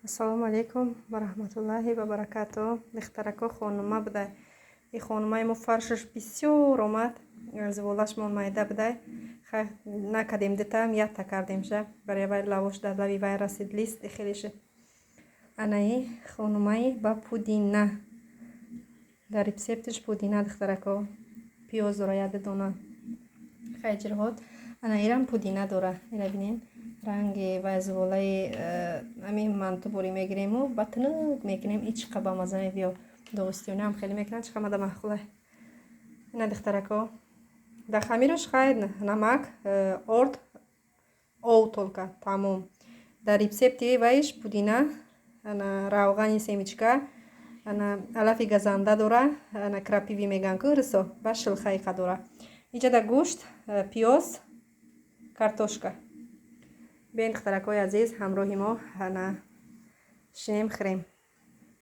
Ассалому алейкум ва раҳматуллоҳи ва баракатуҳ. Духтарако хонума будай. И хонумаи мо фаршаш бисёр омад. Зиволаш мон майда будай. Хай накадем дитам, ята кардемша. Барои вай лавош дар лави вай расид лист хелише. Анаи хонумаи ба пудина. Дар рецептиш пудина духтарако. Пиёз дора яде дона. Хай ҷирҳот. Анаирам пудина дора. Ира бинен. Ранги вай зиволаи ами мантубури мегирему ба тинук мекунем ичқа ба маза мебиё. Догистиониам хеле мекунам чқа мада маххулай. Ина духтарако. Да хамираш хай намак, орд, ов толка тамом. Дар рецепти вайш пудина, ана равғани семичка, ана алафи газанда дора, ана крапиви меган курсо, ба шилхайқа дора. Иҷа да гӯшт, пиёз, картошка. Бен духтаракои азиз ҳамроҳи мо ана шинем хӯрем.